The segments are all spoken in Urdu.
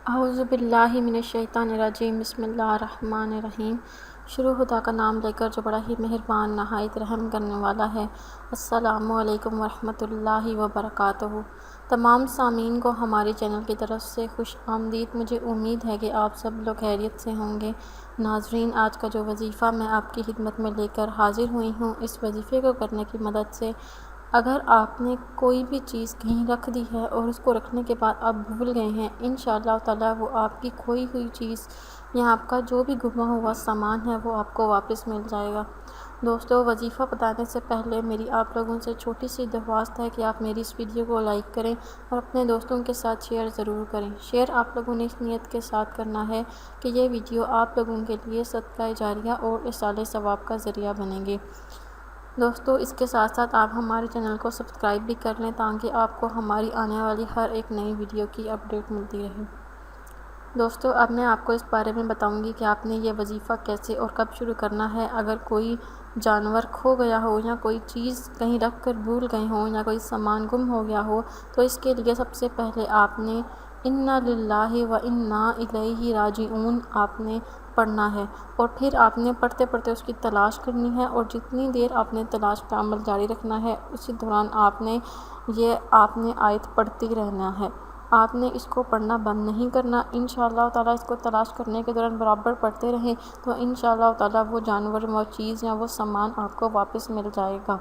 اعوذ باللہ من الشیطان الرجیم، بسم اللہ الرحمن الرحیم۔ شروع خدا کا نام لے کر جو بڑا ہی مہربان نہایت رحم کرنے والا ہے۔ السلام علیکم ورحمۃ اللہ وبرکاتہ۔ تمام سامعین کو ہمارے چینل کی طرف سے خوش آمدید۔ مجھے امید ہے کہ آپ سب لوگ خیریت سے ہوں گے۔ ناظرین، آج کا جو وظیفہ میں آپ کی خدمت میں لے کر حاضر ہوئی ہوں، اس وظیفے کو کرنے کی مدد سے اگر آپ نے کوئی بھی چیز کہیں رکھ دی ہے اور اس کو رکھنے کے بعد آپ بھول گئے ہیں، انشاءاللہ تعالیٰ وہ آپ کی کھوئی ہوئی چیز یا آپ کا جو بھی گما ہوا سامان ہے وہ آپ کو واپس مل جائے گا۔ دوستو، وظیفہ بتانے سے پہلے میری آپ لوگوں سے چھوٹی سی درخواست ہے کہ آپ میری اس ویڈیو کو لائک کریں اور اپنے دوستوں کے ساتھ شیئر ضرور کریں۔ شیئر آپ لوگوں نے اس نیت کے ساتھ کرنا ہے کہ یہ ویڈیو آپ لوگوں کے لیے صدقہ جاریہ اور ایصال ثواب کا ذریعہ بنیں گے۔ دوستو، اس کے ساتھ ساتھ آپ ہمارے چینل کو سبسکرائب بھی کر لیں تاکہ آپ کو ہماری آنے والی ہر ایک نئی ویڈیو کی اپڈیٹ ملتی رہے۔ دوستو، اب میں آپ کو اس بارے میں بتاؤں گی کہ آپ نے یہ وظیفہ کیسے اور کب شروع کرنا ہے۔ اگر کوئی جانور کھو گیا ہو یا کوئی چیز کہیں رکھ کر بھول گئے ہوں یا کوئی سامان گم ہو گیا ہو تو اس کے لیے سب سے پہلے آپ نے انا للہ و انا الیہ راجعون آپ نے پڑھنا ہے، اور پھر آپ نے پڑھتے پڑھتے اس کی تلاش کرنی ہے، اور جتنی دیر آپ نے تلاش کا عمل جاری رکھنا ہے اسی دوران آپ نے آیت پڑھتی رہنا ہے۔ آپ نے اس کو پڑھنا بند نہیں کرنا۔ انشاءاللہ تعالیٰ اس کو تلاش کرنے کے دوران برابر پڑھتے رہیں تو انشاءاللہ تعالیٰ وہ جانور، وہ چیز یا وہ سامان آپ کو واپس مل جائے گا۔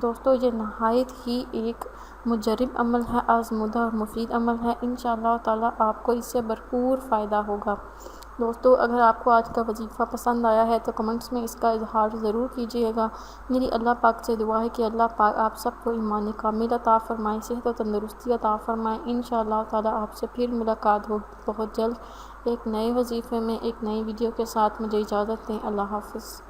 دوستو، یہ نہایت ہی ایک مجرب عمل ہے، آزمودہ اور مفید عمل ہے۔ انشاءاللہ تعالیٰ آپ کو اس سے بھرپور فائدہ ہوگا۔ دوستو، اگر آپ کو آج کا وظیفہ پسند آیا ہے تو کمنٹس میں اس کا اظہار ضرور کیجیے گا۔ میری اللہ پاک سے دعا ہے کہ اللہ پاک آپ سب کو ایمان کامل عطا فرمائے، صحت و تندرستی عطا فرمائے۔ انشاءاللہ تعالیٰ آپ سے پھر ملاقات ہوگی بہت جلد ایک نئے وظیفے میں، ایک نئی ویڈیو کے ساتھ۔ مجھے اجازت دیں، اللہ حافظ۔